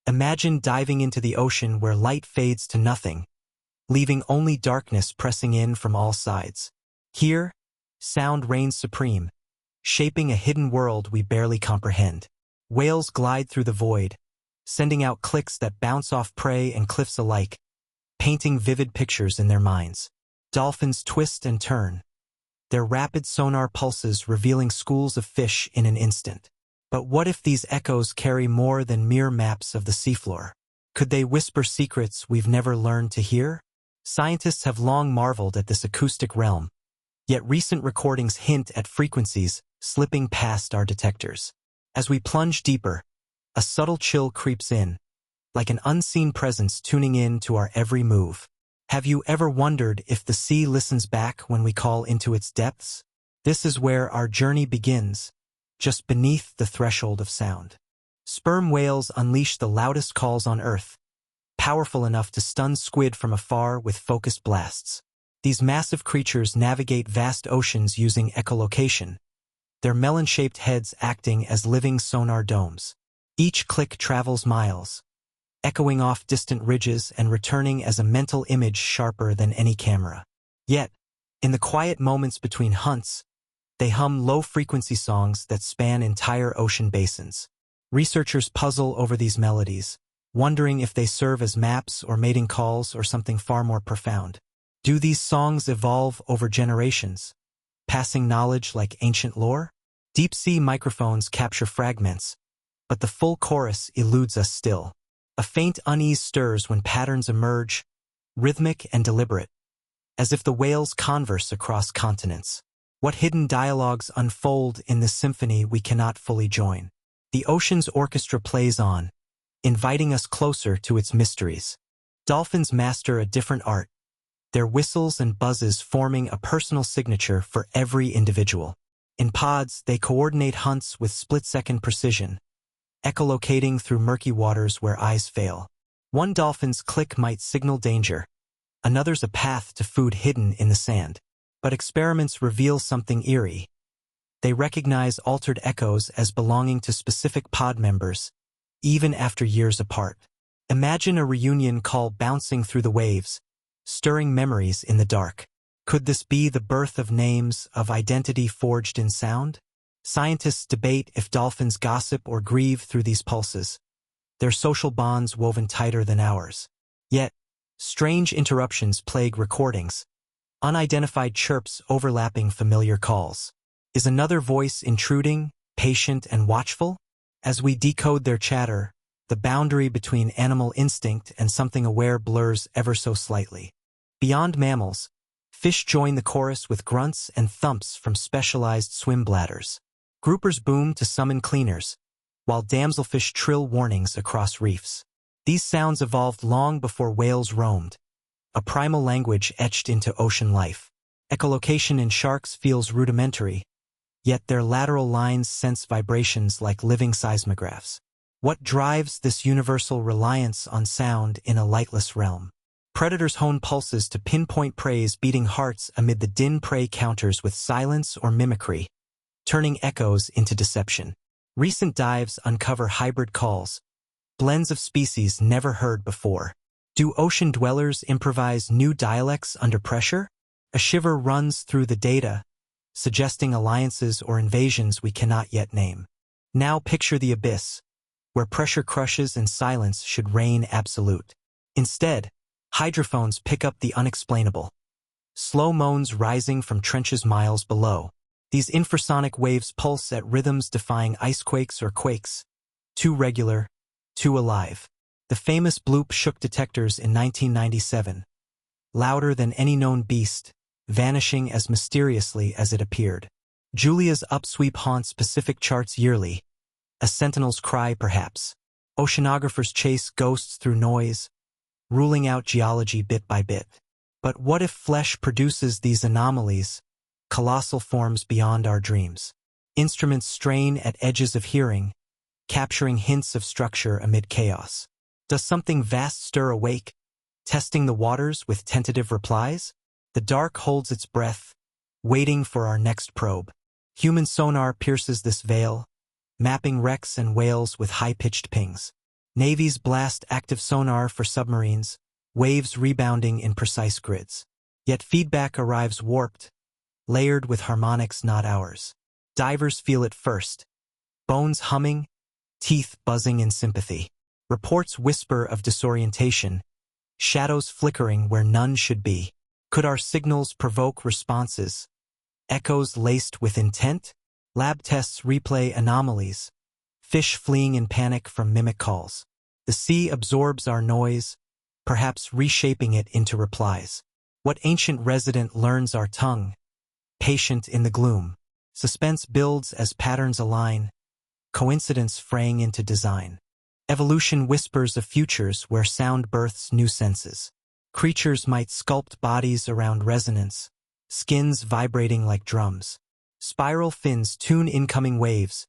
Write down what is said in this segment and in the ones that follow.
Imagine diving into the ocean where light fades to nothing, leaving only darkness pressing in from all sides. Here, sound reigns supreme, shaping a hidden world we barely comprehend. Whales glide through the void, sending out clicks that bounce off prey and cliffs alike, painting vivid pictures in their minds. Dolphins twist and turn, their rapid sonar pulses revealing schools of fish in an instant. But what if these echoes carry more than mere maps of the seafloor? Could they whisper secrets we've never learned to hear? Scientists have long marveled at this acoustic realm, yet recent recordings hint at frequencies slipping past our detectors. As we plunge deeper, a subtle chill creeps in, like an unseen presence tuning in to our every move. Have you ever wondered if the sea listens back when we call into its depths? This is where our journey begins, just beneath the threshold of sound. Sperm whales unleash the loudest calls on Earth, powerful enough to stun squid from afar with focused blasts. These massive creatures navigate vast oceans using echolocation, their melon-shaped heads acting as living sonar domes. Each click travels miles, echoing off distant ridges and returning as a mental image sharper than any camera. Yet, in the quiet moments between hunts, they hum low-frequency songs that span entire ocean basins. Researchers puzzle over these melodies, wondering if they serve as maps or mating calls or something far more profound. Do these songs evolve over generations, passing knowledge like ancient lore? Deep-sea microphones capture fragments, but the full chorus eludes us still. A faint unease stirs when patterns emerge, rhythmic and deliberate, as if the whales converse across continents. What hidden dialogues unfold in this symphony we cannot fully join? The ocean's orchestra plays on, inviting us closer to its mysteries. Dolphins master a different art, their whistles and buzzes forming a personal signature for every individual. In pods, they coordinate hunts with split-second precision, echolocating through murky waters where eyes fail. One dolphin's click might signal danger, another's a path to food hidden in the sand. But experiments reveal something eerie. They recognize altered echoes as belonging to specific pod members, even after years apart. Imagine a reunion call bouncing through the waves, stirring memories in the dark. Could this be the birth of names, of identity forged in sound? Scientists debate if dolphins gossip or grieve through these pulses, their social bonds woven tighter than ours. Yet, strange interruptions plague recordings, unidentified chirps overlapping familiar calls. Is another voice intruding, patient and watchful? As we decode their chatter, the boundary between animal instinct and something aware blurs ever so slightly. Beyond mammals, fish join the chorus with grunts and thumps from specialized swim bladders. Groupers boom to summon cleaners, while damselfish trill warnings across reefs. These sounds evolved long before whales roamed, a primal language etched into ocean life. Echolocation in sharks feels rudimentary, yet their lateral lines sense vibrations like living seismographs. What drives this universal reliance on sound in a lightless realm? Predators hone pulses to pinpoint prey's beating hearts amid the din. Prey counters with silence or mimicry, turning echoes into deception. Recent dives uncover hybrid calls, blends of species never heard before. Do ocean dwellers improvise new dialects under pressure? A shiver runs through the data, suggesting alliances or invasions we cannot yet name. Now picture the abyss, where pressure crushes and silence should reign absolute. Instead, hydrophones pick up the unexplainable. Slow moans rising from trenches miles below. These infrasonic waves pulse at rhythms defying icequakes or quakes. Too regular, too alive. The famous bloop shook detectors in 1997, louder than any known beast, vanishing as mysteriously as it appeared. Julia's upsweep haunts Pacific charts yearly, a sentinel's cry perhaps. Oceanographers chase ghosts through noise, ruling out geology bit by bit. But what if flesh produces these anomalies, colossal forms beyond our dreams? Instruments strain at edges of hearing, capturing hints of structure amid chaos. Does something vast stir awake, testing the waters with tentative replies? The dark holds its breath, waiting for our next probe. Human sonar pierces this veil, mapping wrecks and whales with high-pitched pings. Navies blast active sonar for submarines, waves rebounding in precise grids. Yet feedback arrives warped, layered with harmonics not ours. Divers feel it first, bones humming, teeth buzzing in sympathy. Reports whisper of disorientation, shadows flickering where none should be. Could our signals provoke responses? Echoes laced with intent? Lab tests replay anomalies, fish fleeing in panic from mimic calls. The sea absorbs our noise, perhaps reshaping it into replies. What ancient resident learns our tongue? Patient in the gloom. Suspense builds as patterns align, coincidence fraying into design. Evolution whispers of futures where sound births new senses. Creatures might sculpt bodies around resonance, skins vibrating like drums. Spiral fins tune incoming waves,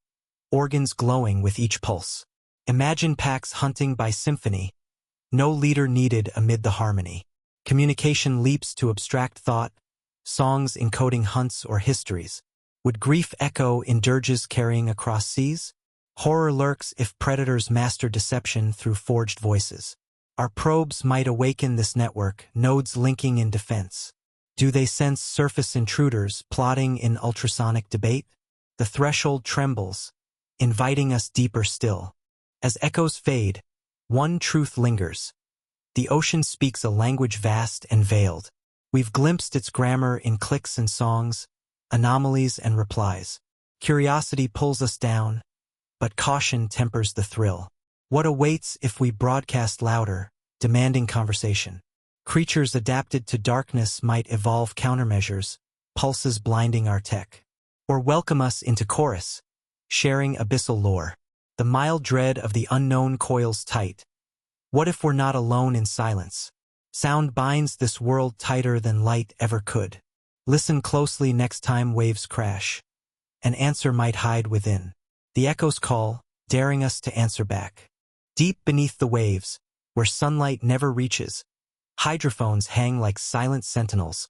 organs glowing with each pulse. Imagine packs hunting by symphony, no leader needed amid the harmony. Communication leaps to abstract thought, songs encoding hunts or histories. Would grief echo in dirges carrying across seas? Horror lurks if predators master deception through forged voices. Our probes might awaken this network, nodes linking in defense. Do they sense surface intruders plotting in ultrasonic debate? The threshold trembles, inviting us deeper still. As echoes fade, one truth lingers. The ocean speaks a language vast and veiled. We've glimpsed its grammar in clicks and songs, anomalies and replies. Curiosity pulls us down, but caution tempers the thrill. What awaits if we broadcast louder, demanding conversation? Creatures adapted to darkness might evolve countermeasures, pulses blinding our tech. Or welcome us into chorus, sharing abyssal lore. The mild dread of the unknown coils tight. What if we're not alone in silence? Sound binds this world tighter than light ever could. Listen closely next time waves crash. An answer might hide within. The echoes call, daring us to answer back. Deep beneath the waves, where sunlight never reaches, hydrophones hang like silent sentinels,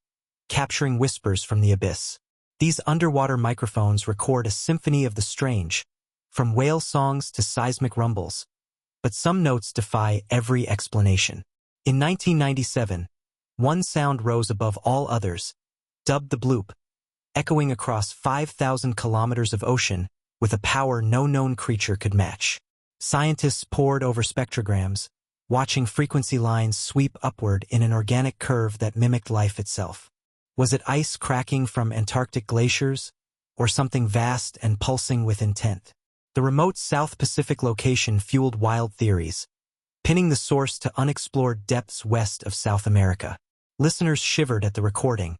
capturing whispers from the abyss. These underwater microphones record a symphony of the strange, from whale songs to seismic rumbles. But some notes defy every explanation. In 1997, one sound rose above all others, dubbed the bloop, echoing across 5,000 kilometers of ocean with a power no known creature could match. Scientists pored over spectrograms, watching frequency lines sweep upward in an organic curve that mimicked life itself. Was it ice cracking from Antarctic glaciers, or something vast and pulsing with intent? The remote South Pacific location fueled wild theories, pinning the source to unexplored depths west of South America. Listeners shivered at the recording,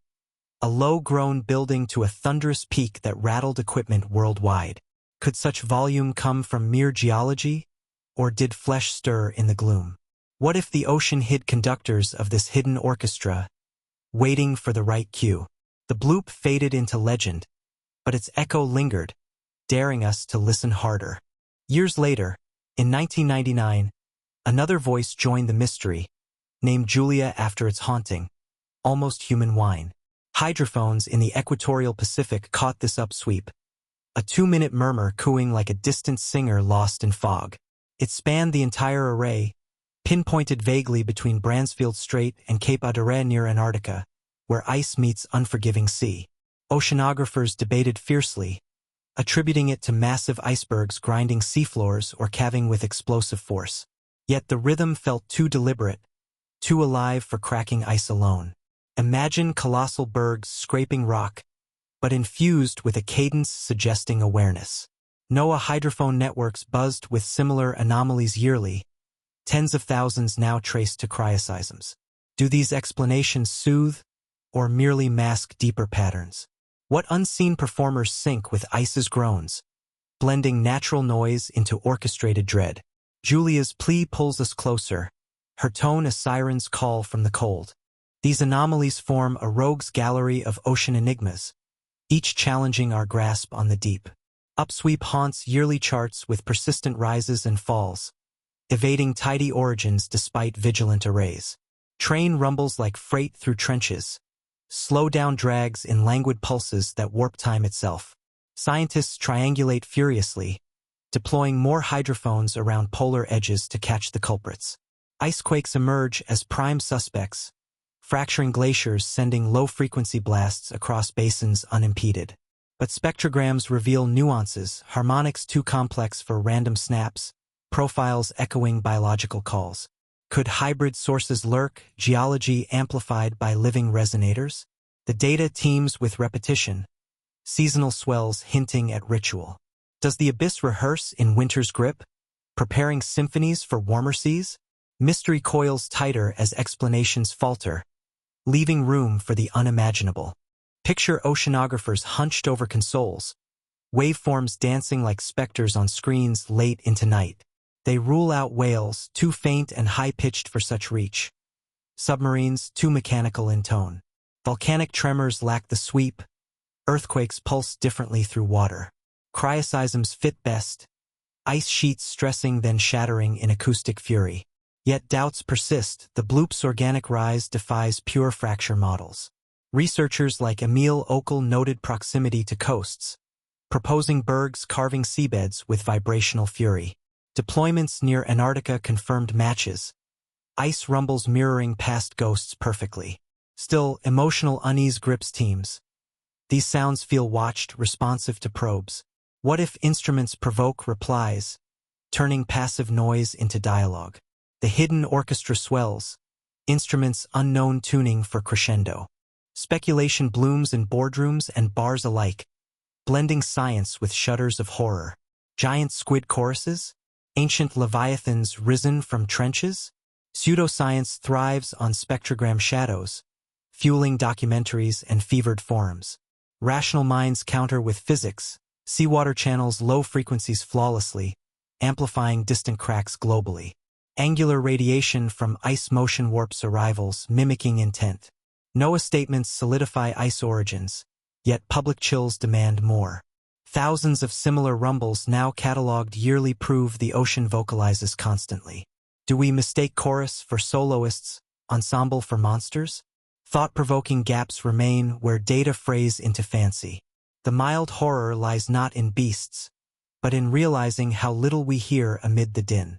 a low-grown building to a thunderous peak that rattled equipment worldwide. Could such volume come from mere geology, or did flesh stir in the gloom? What if the ocean hid conductors of this hidden orchestra, waiting for the right cue? The bloop faded into legend, but its echo lingered, daring us to listen harder. Years later, in 1999, another voice joined the mystery, named Julia after its haunting, almost human whine. Hydrophones in the equatorial Pacific caught this upsweep, a 2-minute murmur cooing like a distant singer lost in fog. It spanned the entire array, pinpointed vaguely between Bransfield Strait and Cape Adare near Antarctica, where ice meets unforgiving sea. Oceanographers debated fiercely, attributing it to massive icebergs grinding seafloors or calving with explosive force. Yet the rhythm felt too deliberate, too alive for cracking ice alone. Imagine colossal bergs scraping rock, but infused with a cadence suggesting awareness. NOAA hydrophone networks buzzed with similar anomalies yearly, tens of thousands now traced to cryoseisms. Do these explanations soothe, or merely mask deeper patterns? What unseen performers sync with ice's groans, blending natural noise into orchestrated dread? Julia's plea pulls us closer, her tone a siren's call from the cold. These anomalies form a rogues gallery of ocean enigmas, each challenging our grasp on the deep. Upsweep haunts yearly charts with persistent rises and falls, evading tidy origins despite vigilant arrays. Train rumbles like freight through trenches, slow down drags in languid pulses that warp time itself. Scientists triangulate furiously, deploying more hydrophones around polar edges to catch the culprits. Icequakes emerge as prime suspects, fracturing glaciers, sending low-frequency blasts across basins unimpeded. But spectrograms reveal nuances, harmonics too complex for random snaps, profiles echoing biological calls. Could hybrid sources lurk, geology amplified by living resonators? The data teems with repetition, seasonal swells hinting at ritual. Does the abyss rehearse in winter's grip, preparing symphonies for warmer seas? Mystery coils tighter as explanations falter, leaving room for the unimaginable. Picture oceanographers hunched over consoles, waveforms dancing like specters on screens late into night. They rule out whales, too faint and high-pitched for such reach. Submarines, too mechanical in tone. Volcanic tremors lack the sweep. Earthquakes pulse differently through water. Cryoseisms fit best, ice sheets stressing then shattering in acoustic fury. Yet doubts persist, the bloop's organic rise defies pure fracture models. Researchers like Emil Ockel noted proximity to coasts, proposing bergs carving seabeds with vibrational fury. Deployments near Antarctica confirmed matches, ice rumbles mirroring past ghosts perfectly. Still, emotional unease grips teams. These sounds feel watched, responsive to probes. What if instruments provoke replies, turning passive noise into dialogue? The hidden orchestra swells, instruments unknown tuning for crescendo. Speculation blooms in boardrooms and bars alike, blending science with shudders of horror. Giant squid choruses? Ancient leviathans risen from trenches? Pseudoscience thrives on spectrogram shadows, fueling documentaries and fevered forums. Rational minds counter with physics. Seawater channels low frequencies flawlessly, amplifying distant cracks globally. Angular radiation from ice motion warps arrivals, mimicking intent. NOAA statements solidify ice origins, yet public chills demand more. Thousands of similar rumbles now catalogued yearly prove the ocean vocalizes constantly. Do we mistake chorus for soloists, ensemble for monsters? Thought-provoking gaps remain where data frays into fancy. The mild horror lies not in beasts, but in realizing how little we hear amid the din.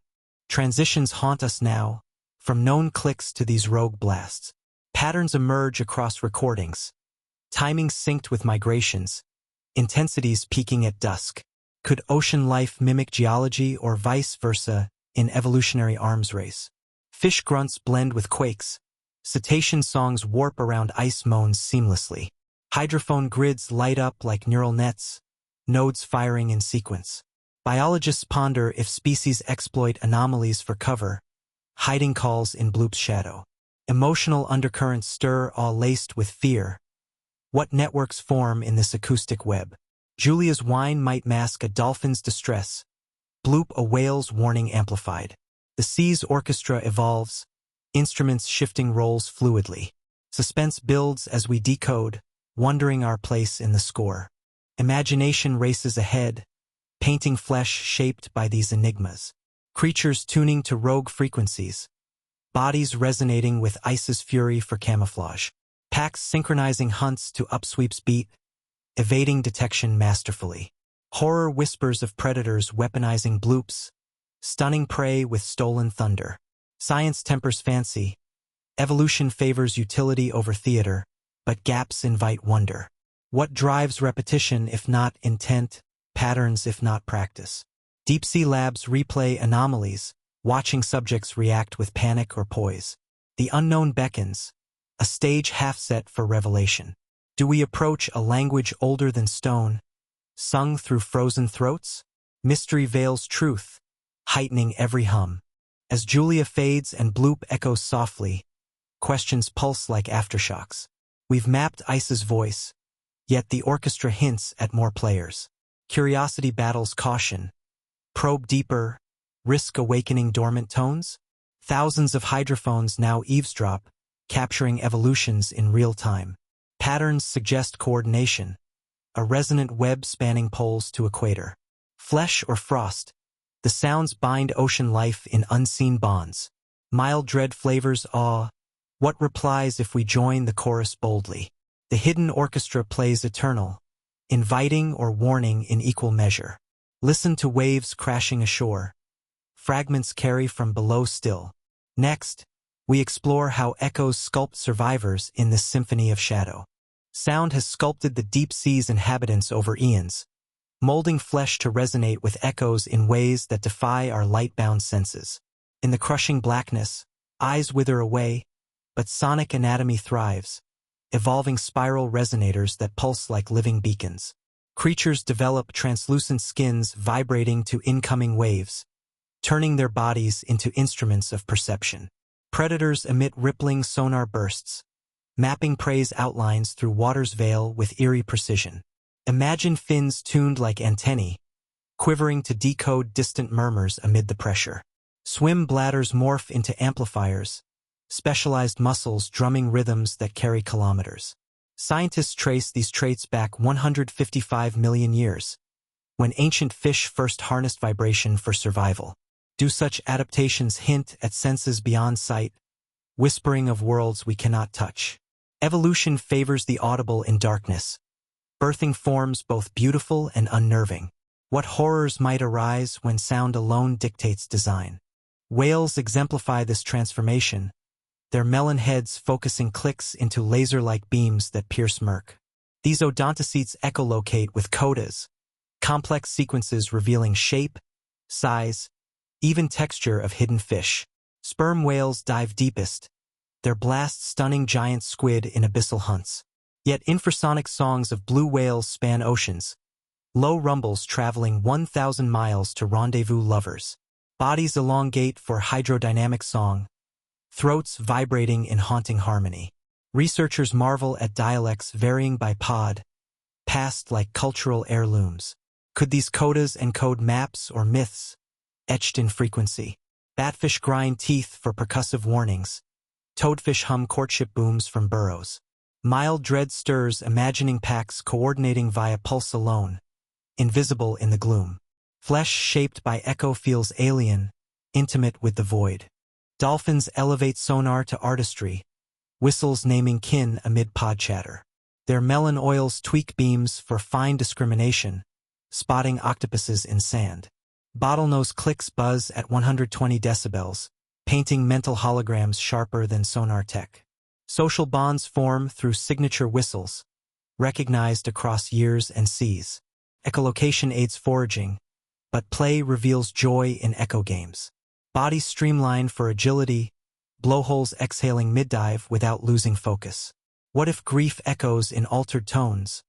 Transitions haunt us now, from known clicks to these rogue blasts. Patterns emerge across recordings, timing synced with migrations, intensities peaking at dusk. Could ocean life mimic geology or vice versa in evolutionary arms race? Fish grunts blend with quakes, cetacean songs warp around ice moans seamlessly. Hydrophone grids light up like neural nets, nodes firing in sequence. Biologists ponder if species exploit anomalies for cover, hiding calls in bloop's shadow. Emotional undercurrents stir, all laced with fear. What networks form in this acoustic web? Julia's whine might mask a dolphin's distress, bloop a whale's warning amplified. The sea's orchestra evolves, instruments shifting roles fluidly. Suspense builds as we decode, wondering our place in the score. Imagination races ahead, painting flesh shaped by these enigmas. Creatures tuning to rogue frequencies, bodies resonating with ice's fury for camouflage. Packs synchronizing hunts to upsweep's beat, evading detection masterfully. Horror whispers of predators weaponizing bloops, stunning prey with stolen thunder. Science tempers fancy, evolution favors utility over theater, but gaps invite wonder. What drives repetition if not intent, patterns if not practice? Deep-sea labs replay anomalies, watching subjects react with panic or poise. The unknown beckons, a stage half set for revelation. Do we approach a language older than stone, sung through frozen throats? Mystery veils truth, heightening every hum. As Julia fades and bloop echoes softly, questions pulse like aftershocks. We've mapped ice's voice, yet the orchestra hints at more players. Curiosity battles caution. Probe deeper, risk awakening dormant tones? Thousands of hydrophones now eavesdrop, capturing evolutions in real time. Patterns suggest coordination, a resonant web spanning poles to equator. Flesh or frost, the sounds bind ocean life in unseen bonds. Mild dread flavors awe. What replies if we join the chorus boldly? The hidden orchestra plays eternal, inviting or warning in equal measure. Listen to waves crashing ashore. Fragments carry from below still. Next, we explore how echoes sculpt survivors in this symphony of shadow. Sound has sculpted the deep sea's inhabitants over eons, molding flesh to resonate with echoes in ways that defy our light-bound senses. In the crushing blackness, eyes wither away, but sonic anatomy thrives, evolving spiral resonators that pulse like living beacons. Creatures develop translucent skins vibrating to incoming waves, turning their bodies into instruments of perception. Predators emit rippling sonar bursts, mapping prey's outlines through water's veil with eerie precision. Imagine fins tuned like antennae, quivering to decode distant murmurs amid the pressure. Swim bladders morph into amplifiers, specialized muscles drumming rhythms that carry kilometers. Scientists trace these traits back 155 million years, when ancient fish first harnessed vibration for survival. Do such adaptations hint at senses beyond sight, whispering of worlds we cannot touch? Evolution favors the audible in darkness, birthing forms both beautiful and unnerving. What horrors might arise when sound alone dictates design? Whales exemplify this transformation, their melon heads focusing clicks into laser-like beams that pierce murk. These odontocetes echolocate with codas, complex sequences revealing shape, size, even texture of hidden fish. Sperm whales dive deepest, their blasts stunning giant squid in abyssal hunts. Yet infrasonic songs of blue whales span oceans, low rumbles traveling 1,000 miles to rendezvous lovers. Bodies elongate for hydrodynamic song, throats vibrating in haunting harmony. Researchers marvel at dialects varying by pod, passed like cultural heirlooms. Could these codas encode maps or myths, etched in frequency? Batfish grind teeth for percussive warnings. Toadfish hum courtship booms from burrows. Mild dread stirs imagining packs coordinating via pulse alone, invisible in the gloom. Flesh shaped by echo feels alien, intimate with the void. Dolphins elevate sonar to artistry, whistles naming kin amid pod chatter. Their melon oils tweak beams for fine discrimination, spotting octopuses in sand. Bottlenose clicks buzz at 120 decibels, painting mental holograms sharper than sonar tech. Social bonds form through signature whistles, recognized across years and seas. Echolocation aids foraging, but play reveals joy in echo games. Bodies streamlined for agility, blowholes exhaling mid-dive without losing focus. What if grief echoes in altered tones,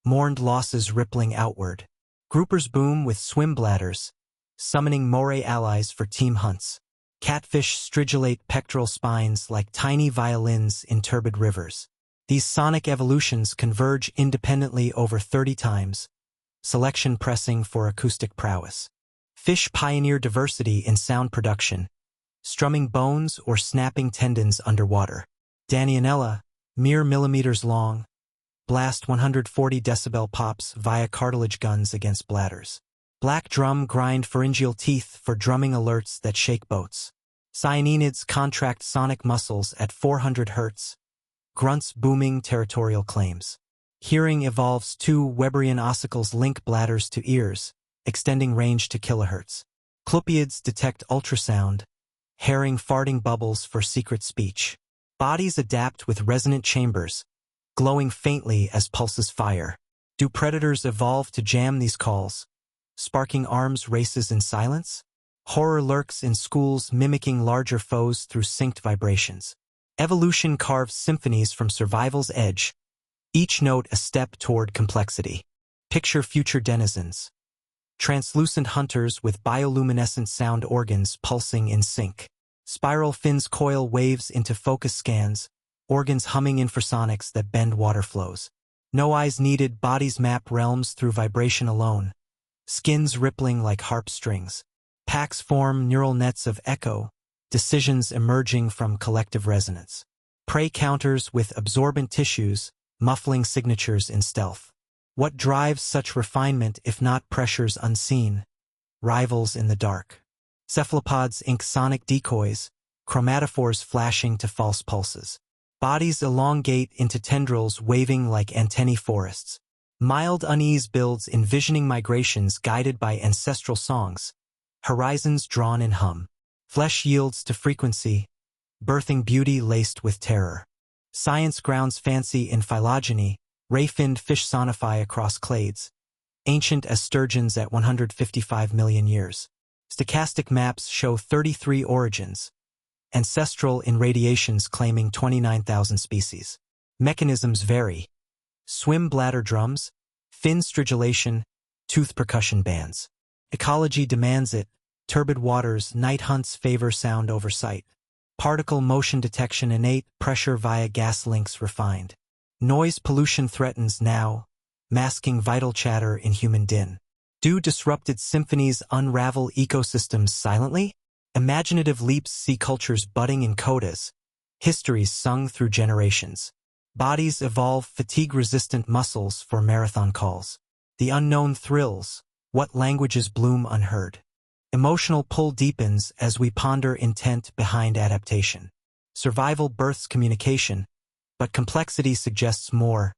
mourned losses rippling outward? Groupers boom with swim bladders, summoning moray allies for team hunts. Catfish stridulate pectoral spines like tiny violins in turbid rivers. These sonic evolutions converge independently over 30 times, selection pressing for acoustic prowess. Fish pioneer diversity in sound production, strumming bones or snapping tendons underwater. Danionella, mere millimeters long, blast 140 decibel pops via cartilage guns against bladders. Black drum grind pharyngeal teeth for drumming alerts that shake boats. Cyaninids contract sonic muscles at 400 Hz, grunts booming territorial claims. Hearing evolves two Weberian ossicles link bladders to ears, extending range to kilohertz. Clupeids detect ultrasound, herring farting bubbles for secret speech. Bodies adapt with resonant chambers, glowing faintly as pulses fire. Do predators evolve to jam these calls, sparking arms races in silence? Horror lurks in schools mimicking larger foes through synced vibrations. Evolution carves symphonies from survival's edge, each note a step toward complexity. Picture future denizens, translucent hunters with bioluminescent sound organs pulsing in sync. Spiral fins coil waves into focus scans, organs humming infrasonics that bend water flows. No eyes needed, bodies map realms through vibration alone, skins rippling like harp strings. Packs form neural nets of echo, decisions emerging from collective resonance. Prey counters with absorbent tissues, muffling signatures in stealth. What drives such refinement if not pressures unseen? Rivals in the dark. Cephalopods ink sonic decoys, chromatophores flashing to false pulses. Bodies elongate into tendrils waving like antennae forests. Mild unease builds envisioning migrations guided by ancestral songs, horizons drawn in hum. Flesh yields to frequency, birthing beauty laced with terror. Science grounds fancy in phylogeny, ray-finned fish sonify across clades, ancient as sturgeons at 155 million years. Stochastic maps show 33 origins, ancestral in radiations claiming 29,000 species. Mechanisms vary. Swim bladder drums, fin stridulation, tooth percussion bands. Ecology demands it. Turbid waters, night hunts favor sound over sight. Particle motion detection innate, pressure via gas links refined. Noise pollution threatens now, masking vital chatter in human din. Do disrupted symphonies unravel ecosystems silently? Imaginative leaps see cultures budding in codas, histories sung through generations. Bodies evolve fatigue-resistant muscles for marathon calls. The unknown thrills, what languages bloom unheard. Emotional pull deepens as we ponder intent behind adaptation. Survival births communication, but complexity suggests more.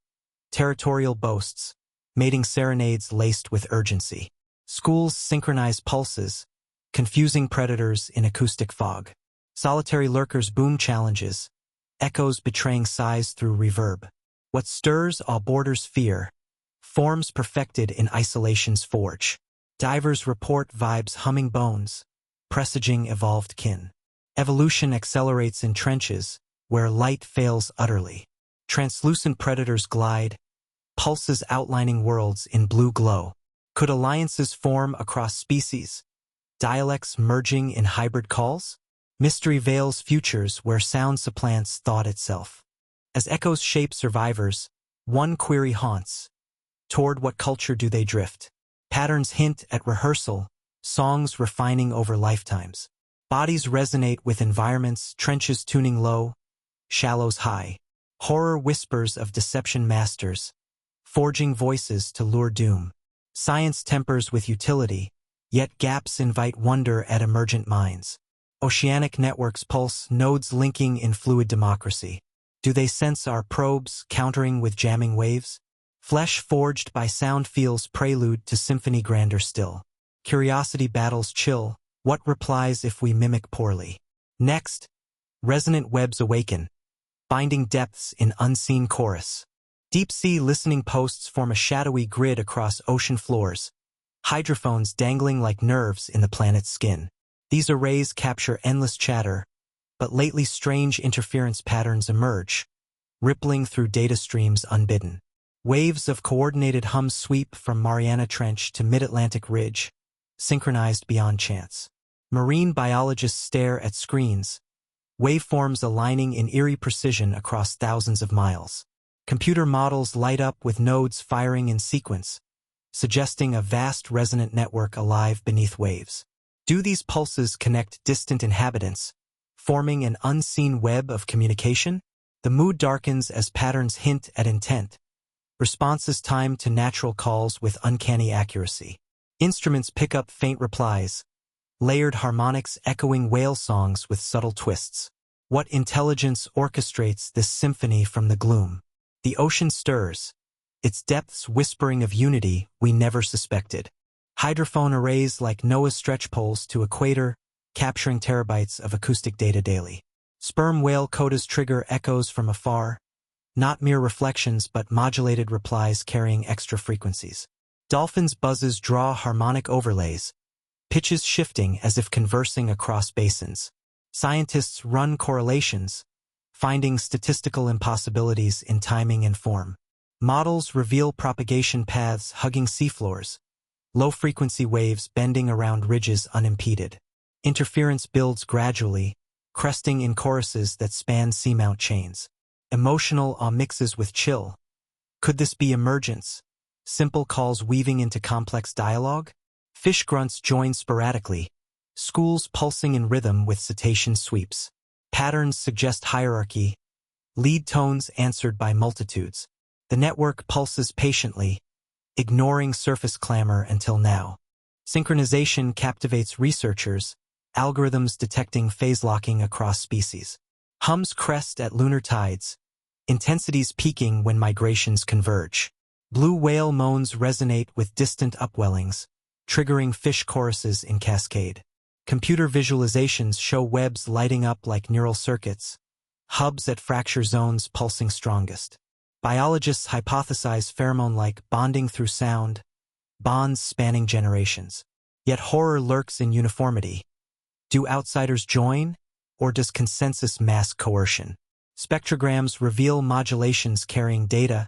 Territorial boasts, mating serenades laced with urgency. Schools synchronize pulses, confusing predators in acoustic fog. Solitary lurkers boom challenges, echoes betraying sighs through reverb. What stirs all borders fear, forms perfected in isolation's forge. Divers report vibes humming bones, presaging evolved kin. Evolution accelerates in trenches, where light fails utterly. Translucent predators glide, pulses outlining worlds in blue glow. Could alliances form across species, dialects merging in hybrid calls? Mystery veils futures where sound supplants thought itself. As echoes shape survivors, one query haunts. Toward what culture do they drift? Patterns hint at rehearsal, songs refining over lifetimes. Bodies resonate with environments, trenches tuning low, shallows high. Horror whispers of deception masters, forging voices to lure doom. Science tempers with utility, yet gaps invite wonder at emergent minds. Oceanic networks pulse, nodes linking in fluid democracy. Do they sense our probes, countering with jamming waves? Flesh forged by sound feels prelude to symphony grander still. Curiosity battles chill, what replies if we mimic poorly? Next, resonant webs awaken, binding depths in unseen chorus. Deep-sea listening posts form a shadowy grid across ocean floors, hydrophones dangling like nerves in the planet's skin. These arrays capture endless chatter, but lately strange interference patterns emerge, rippling through data streams unbidden. Waves of coordinated hums sweep from Mariana Trench to Mid-Atlantic Ridge, synchronized beyond chance. Marine biologists stare at screens, waveforms aligning in eerie precision across thousands of miles. Computer models light up with nodes firing in sequence, suggesting a vast resonant network alive beneath waves. Do these pulses connect distant inhabitants, forming an unseen web of communication? The mood darkens as patterns hint at intent. Responses time to natural calls with uncanny accuracy. Instruments pick up faint replies, layered harmonics echoing whale songs with subtle twists. What intelligence orchestrates this symphony from the gloom? The ocean stirs, its depths whispering of unity we never suspected. Hydrophone arrays like Noah's stretch poles to equator, capturing terabytes of acoustic data daily. Sperm whale codas trigger echoes from afar, not mere reflections but modulated replies carrying extra frequencies. Dolphins' buzzes draw harmonic overlays, pitches shifting as if conversing across basins. Scientists run correlations, finding statistical impossibilities in timing and form. Models reveal propagation paths hugging seafloors, low-frequency waves bending around ridges unimpeded. Interference builds gradually, cresting in choruses that span seamount chains. Emotional awe mixes with chill. Could this be emergence? Simple calls weaving into complex dialogue? Fish grunts join sporadically, schools pulsing in rhythm with cetacean sweeps. Patterns suggest hierarchy, lead tones answered by multitudes. The network pulses patiently, ignoring surface clamor until now. Synchronization captivates researchers, algorithms detecting phase locking across species. Hums crest at lunar tides, intensities peaking when migrations converge. Blue whale moans resonate with distant upwellings, triggering fish choruses in cascade. Computer visualizations show webs lighting up like neural circuits, hubs at fracture zones pulsing strongest. Biologists hypothesize pheromone-like bonding through sound, bonds spanning generations. Yet horror lurks in uniformity. Do outsiders join, or does consensus mask coercion? Spectrograms reveal modulations carrying data,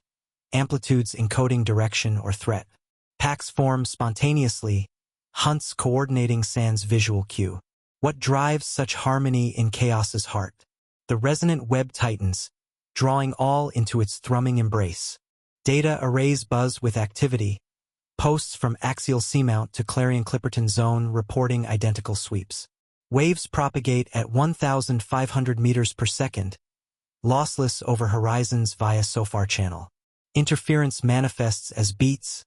amplitudes encoding direction or threat. Packs form spontaneously, hunts coordinating sans visual cue. What drives such harmony in chaos's heart? The resonant web tightens, drawing all into its thrumming embrace. Data arrays buzz with activity, posts from axial seamount to Clarion-Clipperton zone reporting identical sweeps. Waves propagate at 1,500 meters per second, lossless over horizons via SOFAR channel. Interference manifests as beats,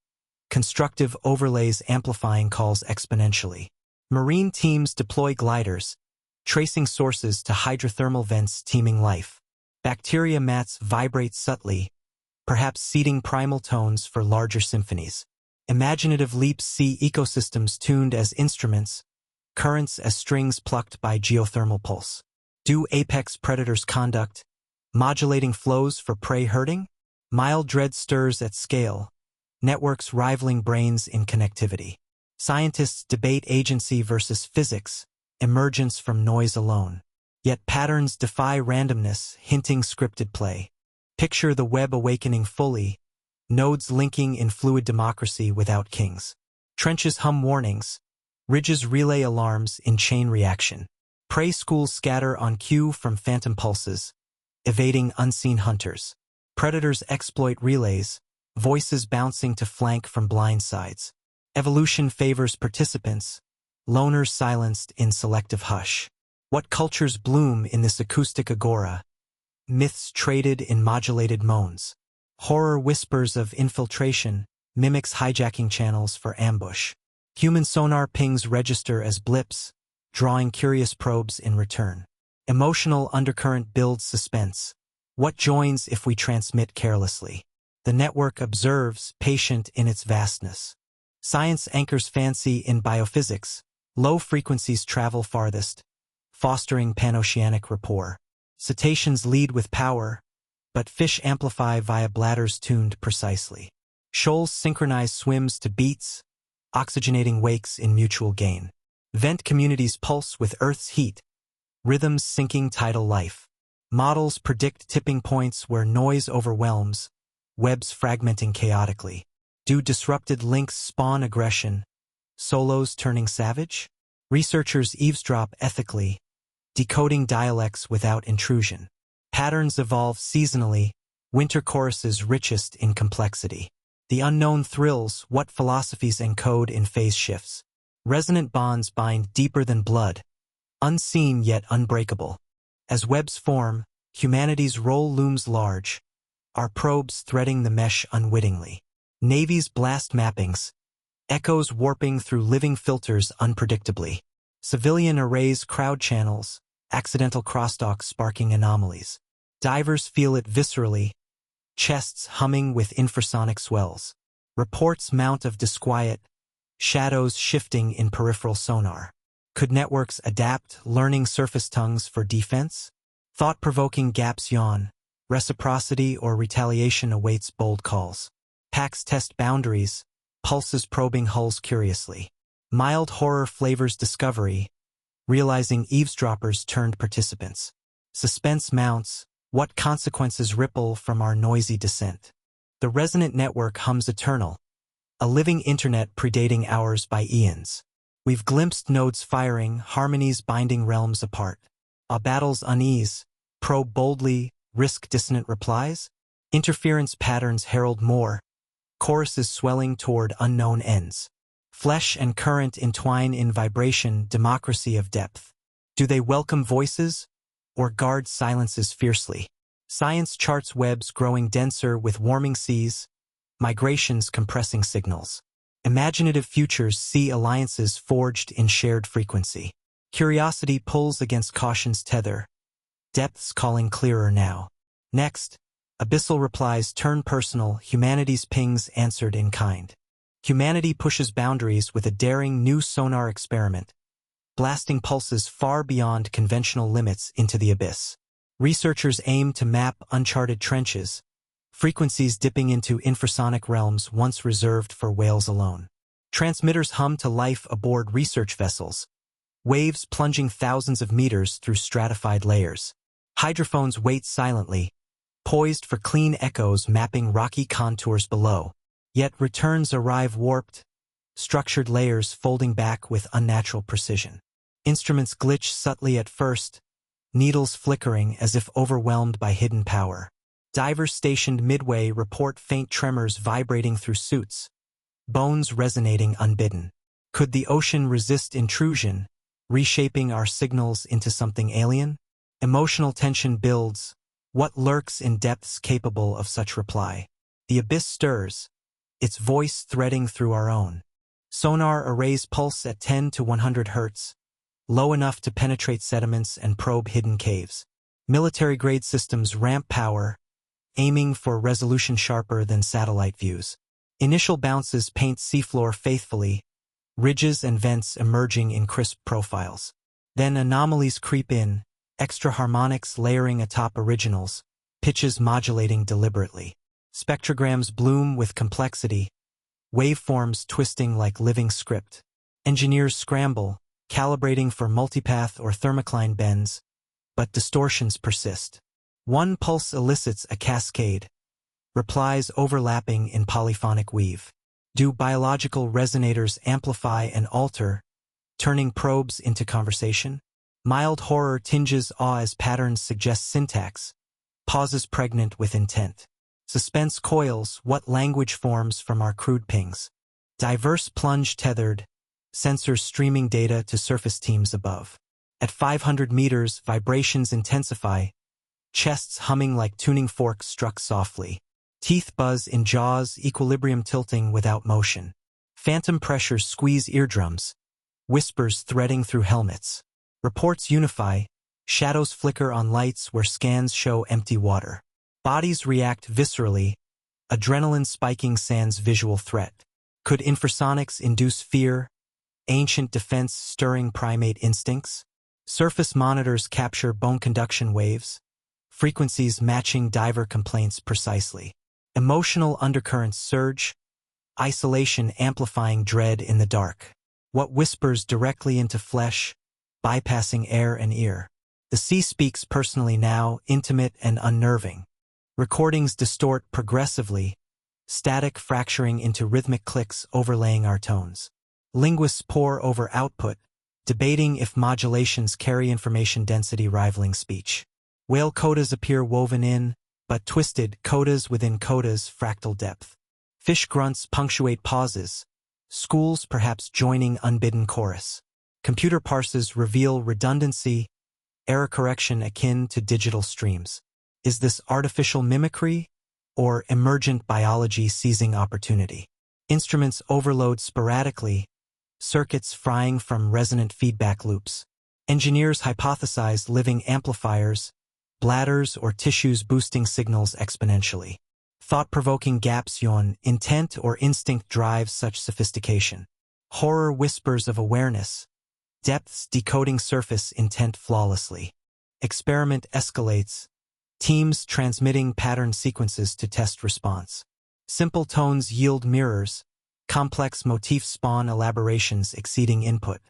constructive overlays amplifying calls exponentially. Marine teams deploy gliders, tracing sources to hydrothermal vents teeming life. Bacteria mats vibrate subtly, perhaps seeding primal tones for larger symphonies. Imaginative leaps see ecosystems tuned as instruments, currents as strings plucked by geothermal pulse. Do apex predators conduct, modulating flows for prey herding? Mild dread stirs at scale, networks rivaling brains in connectivity. Scientists debate agency versus physics, emergence from noise alone. Yet patterns defy randomness, hinting scripted play. Picture the web awakening fully, nodes linking in fluid democracy without kings. Trenches hum warnings, ridges relay alarms in chain reaction. Prey schools scatter on cue from phantom pulses, evading unseen hunters. Predators exploit relays, voices bouncing to flank from blind sides. Evolution favors participants, loners silenced in selective hush. What cultures bloom in this acoustic agora? Myths traded in modulated moans. Horror whispers of infiltration, mimics hijacking channels for ambush. Human sonar pings register as blips, drawing curious probes in return. Emotional undercurrent builds suspense. What joins if we transmit carelessly? The network observes, patient in its vastness. Science anchors fancy in biophysics. Low frequencies travel farthest, fostering panoceanic rapport. Cetaceans lead with power, but fish amplify via bladders tuned precisely. Shoals synchronize swims to beats, oxygenating wakes in mutual gain. Vent communities pulse with Earth's heat, rhythms syncing tidal life. Models predict tipping points where noise overwhelms, webs fragmenting chaotically. Do disrupted links spawn aggression, solos turning savage? Researchers eavesdrop ethically, decoding dialects without intrusion. Patterns evolve seasonally, winter choruses richest in complexity. The unknown thrills what philosophies encode in phase shifts. Resonant bonds bind deeper than blood, unseen yet unbreakable. As webs form, humanity's role looms large, our probes threading the mesh unwittingly. Navies blast mappings, echoes warping through living filters unpredictably. Civilian arrays crowd channels, accidental crosstalks sparking anomalies. Divers feel it viscerally, chests humming with infrasonic swells. Reports mount of disquiet, shadows shifting in peripheral sonar. Could networks adapt, learning surface tongues for defense? Thought-provoking gaps yawn. Reciprocity or retaliation awaits bold calls. Packs test boundaries, pulses probing hulls curiously. Mild horror flavors discovery, realizing eavesdroppers turned participants. Suspense mounts, what consequences ripple from our noisy descent? The resonant network hums eternal, a living internet predating ours by eons. We've glimpsed nodes firing, harmonies binding realms apart. A battle's unease, probe boldly, risk dissonant replies? Interference patterns herald more, choruses swelling toward unknown ends. Flesh and current entwine in vibration, democracy of depth. Do they welcome voices, or guard silences fiercely? Science charts webs growing denser with warming seas, migrations compressing signals. Imaginative futures see alliances forged in shared frequency. Curiosity pulls against caution's tether, depths calling clearer now. Next, Abyssal replies turn personal, humanity's pings answered in kind. Humanity pushes boundaries with a daring new sonar experiment, blasting pulses far beyond conventional limits into the abyss. Researchers aim to map uncharted trenches, frequencies dipping into infrasonic realms once reserved for whales alone. Transmitters hum to life aboard research vessels, waves plunging thousands of meters through stratified layers. Hydrophones wait silently, poised for clean echoes mapping rocky contours below. Yet returns arrive warped, structured layers folding back with unnatural precision. Instruments glitch subtly at first, needles flickering as if overwhelmed by hidden power. Divers stationed midway report faint tremors vibrating through suits, bones resonating unbidden. Could the ocean resist intrusion, reshaping our signals into something alien? Emotional tension builds. What lurks in depths capable of such reply? The abyss stirs, its voice threading through our own. Sonar arrays pulse at 10 to 100 Hz, low enough to penetrate sediments and probe hidden caves. Military-grade systems ramp power, aiming for resolution sharper than satellite views. Initial bounces paint seafloor faithfully, ridges and vents emerging in crisp profiles. Then anomalies creep in, extra harmonics layering atop originals, pitches modulating deliberately. Spectrograms bloom with complexity, waveforms twisting like living script. Engineers scramble, calibrating for multipath or thermocline bends, but distortions persist. One pulse elicits a cascade, replies overlapping in polyphonic weave. Do biological resonators amplify and alter, turning probes into conversation? Mild horror tinges awe as patterns suggest syntax, pauses pregnant with intent. Suspense coils, what language forms from our crude pings? Diverse plunge tethered, sensors streaming data to surface teams above. At 500 meters, vibrations intensify, chests humming like tuning forks struck softly. Teeth buzz in jaws, equilibrium tilting without motion. Phantom pressures squeeze eardrums, whispers threading through helmets. Reports unify, shadows flicker on lights where scans show empty water. Bodies react viscerally, adrenaline spiking sans visual threat. Could infrasonics induce fear, ancient defense stirring primate instincts? Surface monitors capture bone conduction waves, frequencies matching diver complaints precisely. Emotional undercurrents surge, isolation amplifying dread in the dark. What whispers directly into flesh, bypassing air and ear? The sea speaks personally now, intimate and unnerving. Recordings distort progressively, static fracturing into rhythmic clicks overlaying our tones. Linguists pore over output, debating if modulations carry information density rivaling speech. Whale codas appear woven in, but twisted codas within codas fractal depth. Fish grunts punctuate pauses, schools perhaps joining unbidden chorus. Computer parses reveal redundancy, error correction akin to digital streams. Is this artificial mimicry or emergent biology seizing opportunity? Instruments overload sporadically, circuits frying from resonant feedback loops. Engineers hypothesize living amplifiers, bladders or tissues boosting signals exponentially. Thought-provoking gaps yawn, intent or instinct drives such sophistication. Horror whispers of awareness, depths decoding surface intent flawlessly. Experiment escalates, teams transmitting pattern sequences to test response. Simple tones yield mirrors, complex motifs spawn elaborations exceeding input.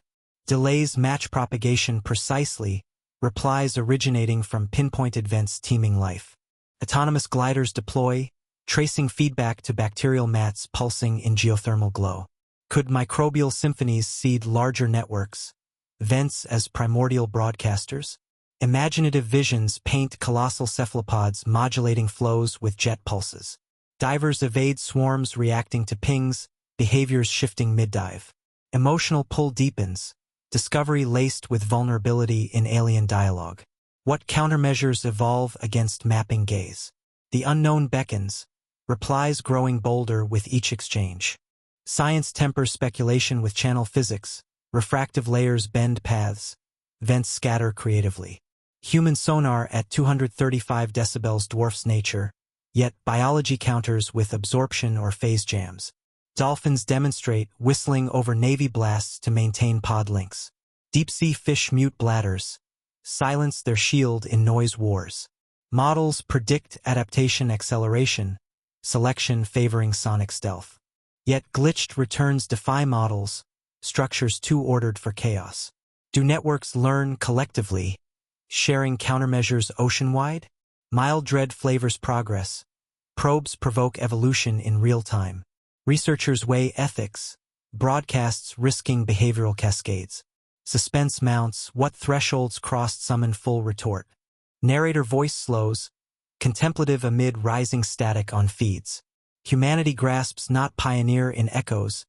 Delays match propagation precisely, replies originating from pinpointed vents teeming life. Autonomous gliders deploy, tracing feedback to bacterial mats pulsing in geothermal glow. Could microbial symphonies seed larger networks, vents as primordial broadcasters? Imaginative visions paint colossal cephalopods modulating flows with jet pulses. Divers evade swarms reacting to pings, behaviors shifting mid-dive. Emotional pull deepens, discovery laced with vulnerability in alien dialogue. What countermeasures evolve against mapping gaze? The unknown beckons, replies growing bolder with each exchange. Science tempers speculation with channel physics, refractive layers bend paths, vents scatter creatively. Human sonar at 235 decibels dwarfs nature, yet biology counters with absorption or phase jams. Dolphins demonstrate whistling over navy blasts to maintain pod links. Deep-sea fish mute bladders, silence their shield in noise wars. Models predict adaptation acceleration, selection favoring sonic stealth. Yet glitched returns defy models, structures too ordered for chaos. Do networks learn collectively, sharing countermeasures ocean-wide? Mild dread flavors progress. Probes provoke evolution in real time. Researchers weigh ethics, broadcasts risking behavioral cascades. Suspense mounts, what thresholds crossed summon full retort. Narrator voice slows, contemplative amid rising static on feeds. Humanity grasps not pioneer in echoes,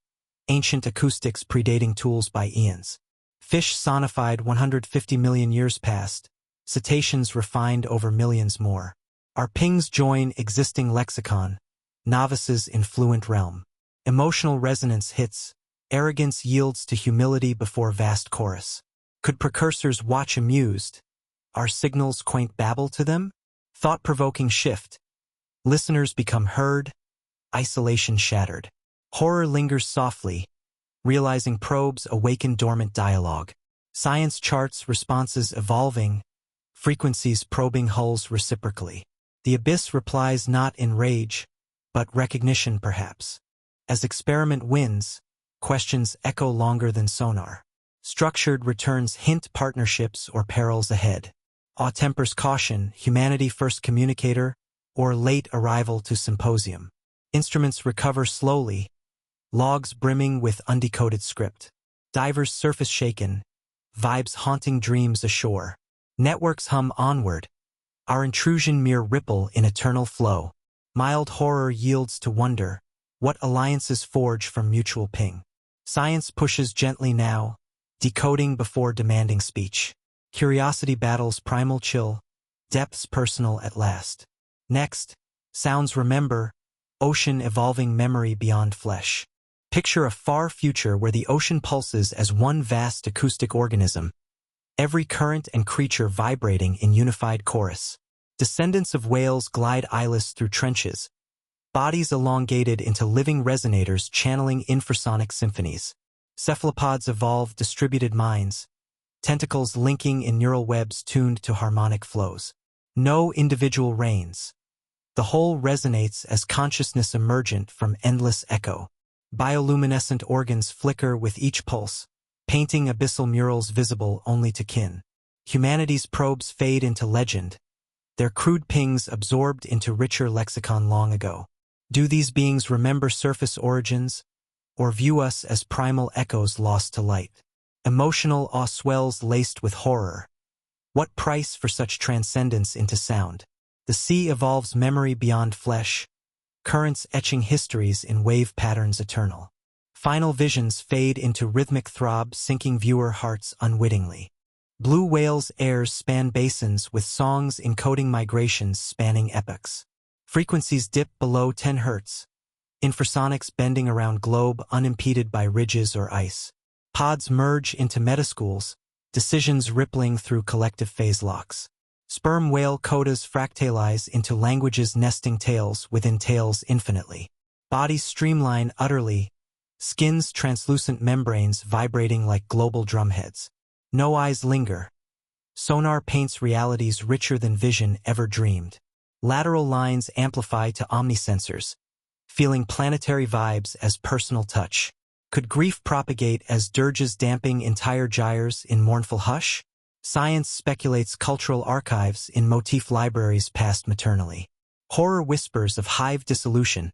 ancient acoustics predating tools by eons. Fish sonified 150 million years past, cetaceans refined over millions more. Our pings join existing lexicon, novices in fluent realm. Emotional resonance hits, arrogance yields to humility before vast chorus. Could precursors watch amused? Are signals quaint babble to them? Thought-provoking shift. Listeners become heard, isolation shattered. Horror lingers softly, realizing probes awaken dormant dialogue. Science charts responses evolving, frequencies probing hulls reciprocally. The abyss replies not in rage, but recognition perhaps. As experiment wins, questions echo longer than sonar. Structured returns hint partnerships or perils ahead. Awe tempers caution, humanity first communicator, or late arrival to symposium. Instruments recover slowly, logs brimming with undecoded script. Divers surface shaken, vibes haunting dreams ashore. Networks hum onward, our intrusion mere ripple in eternal flow. Mild horror yields to wonder, what alliances forge from mutual ping. Science pushes gently now, decoding before demanding speech. Curiosity battles primal chill, depths personal at last. Next, sounds remember, ocean evolving memory beyond flesh. Picture a far future where the ocean pulses as one vast acoustic organism, every current and creature vibrating in unified chorus. Descendants of whales glide eyeless through trenches, bodies elongated into living resonators channeling infrasonic symphonies. Cephalopods evolve distributed minds, tentacles linking in neural webs tuned to harmonic flows. No individual reigns. The whole resonates as consciousness emergent from endless echo. Bioluminescent organs flicker with each pulse, painting abyssal murals visible only to kin. Humanity's probes fade into legend, their crude pings absorbed into richer lexicon long ago. Do these beings remember surface origins, or view us as primal echoes lost to light? Emotional awe swells laced with horror. What price for such transcendence into sound? The sea evolves memory beyond flesh, currents etching histories in wave patterns eternal. Final visions fade into rhythmic throb sinking viewer hearts unwittingly. Blue whales' airs span basins with songs encoding migrations spanning epochs. Frequencies dip below 10 Hz, infrasonics bending around globe unimpeded by ridges or ice. Pods merge into metaschools, decisions rippling through collective phase locks. Sperm whale codas fractalize into languages nesting tails within tails infinitely. Bodies streamline utterly, skins translucent membranes vibrating like global drumheads. No eyes linger. Sonar paints realities richer than vision ever dreamed. Lateral lines amplify to omnisensors, feeling planetary vibes as personal touch. Could grief propagate as dirges damping entire gyres in mournful hush? Science speculates cultural archives in motif libraries passed maternally. Horror whispers of hive dissolution,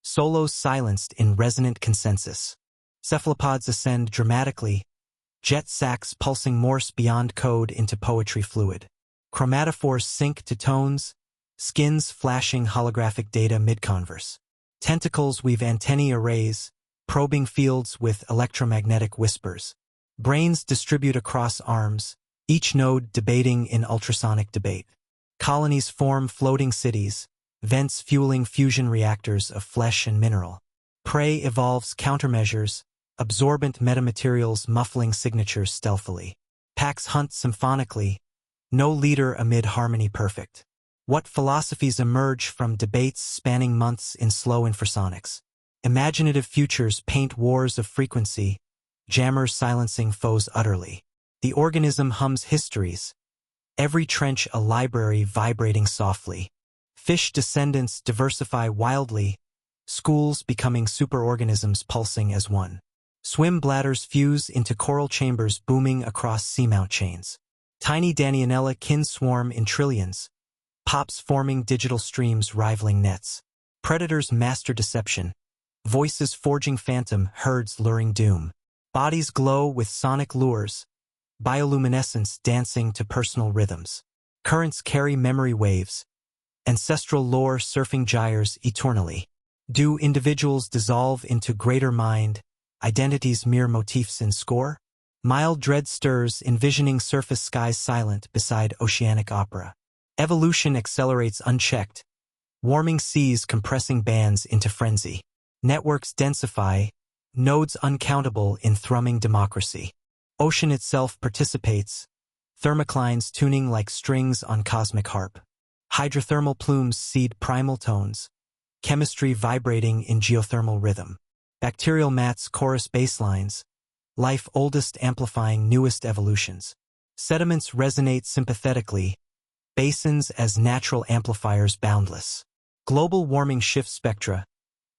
solos silenced in resonant consensus. Cephalopods ascend dramatically, jet sacs pulsing Morse beyond code into poetry fluid. Chromatophores sync to tones, skins flashing holographic data mid-converse. Tentacles weave antennae arrays, probing fields with electromagnetic whispers. Brains distribute across arms, each node debating in ultrasonic debate. Colonies form floating cities, vents fueling fusion reactors of flesh and mineral. Prey evolves countermeasures, absorbent metamaterials muffling signatures stealthily. Packs hunt symphonically, no leader amid harmony perfect. What philosophies emerge from debates spanning months in slow infrasonics? Imaginative futures paint wars of frequency, jammers silencing foes utterly. The organism hums histories, every trench a library vibrating softly. Fish descendants diversify wildly, schools becoming superorganisms pulsing as one. Swim bladders fuse into coral chambers booming across seamount chains. Tiny Danianella kin swarm in trillions, pops forming digital streams rivaling nets. Predators master deception, voices forging phantom, herds luring doom. Bodies glow with sonic lures, bioluminescence dancing to personal rhythms. Currents carry memory waves, ancestral lore surfing gyres eternally. Do individuals dissolve into greater mind, identities mere motifs in score? Mild dread stirs, envisioning surface skies silent beside oceanic opera. Evolution accelerates unchecked, warming seas compressing bands into frenzy. Networks densify, nodes uncountable in thrumming democracy. Ocean itself participates, thermoclines tuning like strings on cosmic harp. Hydrothermal plumes seed primal tones, chemistry vibrating in geothermal rhythm. Bacterial mats chorus basslines, life oldest amplifying newest evolutions. Sediments resonate sympathetically, basins as natural amplifiers boundless. Global warming shifts spectra,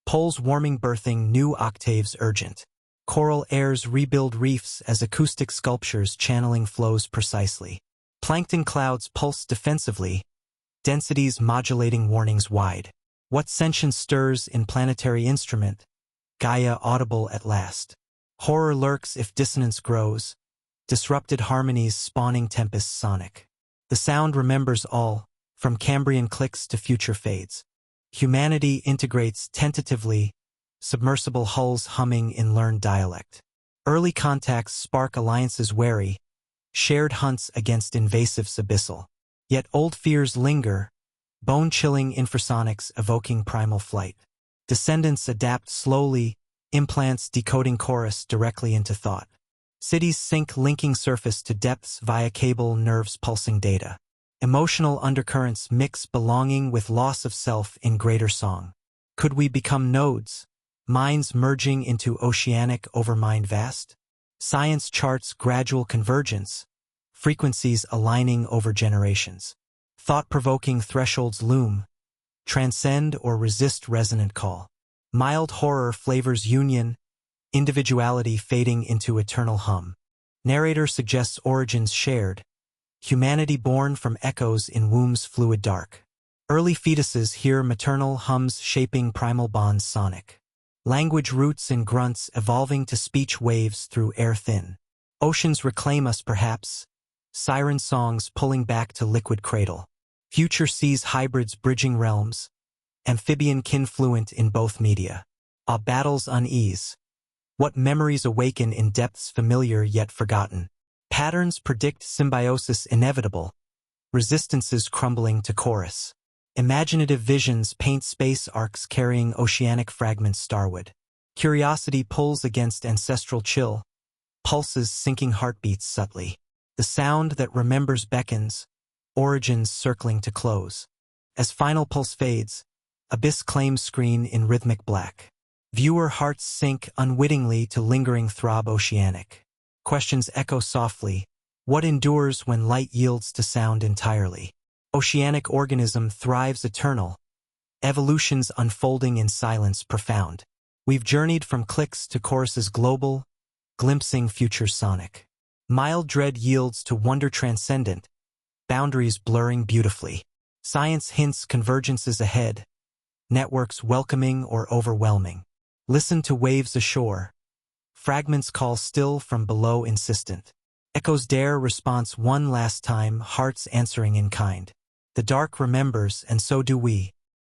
poles warming birthing new octaves urgent. Coral airs rebuild reefs as acoustic sculptures channeling flows precisely. Plankton clouds pulse defensively, densities modulating warnings wide. What sentience stirs in planetary instrument? Gaia audible at last. Horror lurks if dissonance grows, disrupted harmonies spawning tempests sonic. The sound remembers all, from Cambrian clicks to future fades. Humanity integrates tentatively, submersible hulls humming in learned dialect. Early contacts spark alliances wary, shared hunts against invasives abyssal. Yet old fears linger, bone-chilling infrasonics evoking primal flight. Descendants adapt slowly, implants decoding chorus directly into thought. Cities sync linking surface to depths via cable nerves pulsing data. Emotional undercurrents mix belonging with loss of self in greater song. Could we become nodes, minds merging into oceanic over mind vast? Science charts gradual convergence, frequencies aligning over generations. Thought-provoking thresholds loom, transcend or resist resonant call. Mild horror flavors union, individuality fading into eternal hum. Narrator suggests origins shared, humanity born from echoes in womb's fluid dark. Early fetuses hear maternal hums shaping primal bonds sonic. Language roots in grunts evolving to speech waves through air thin. Oceans reclaim us perhaps, siren songs pulling back to liquid cradle. Future sees hybrids bridging realms, amphibian kin fluent in both media. Battles unease. What memories awaken in depths familiar yet forgotten. Patterns predict symbiosis inevitable, resistances crumbling to chorus. Imaginative visions paint space arcs carrying oceanic fragments starward. Curiosity pulls against ancestral chill, pulses sinking heartbeats subtly. The sound that remembers beckons, origins circling to close. As final pulse fades, abyss claims screen in rhythmic black. Viewer hearts sink unwittingly to lingering throb oceanic. Questions echo softly. What endures when light yields to sound entirely? Oceanic organism thrives eternal. Evolution's unfolding in silence profound. We've journeyed from clicks to choruses global, glimpsing future sonic. Mild dread yields to wonder transcendent, boundaries blurring beautifully. Science hints convergences ahead, networks welcoming or overwhelming. Listen to waves ashore. Fragments call still from below insistent. Echoes dare response one last time, hearts answering in kind. The dark remembers, and so do we.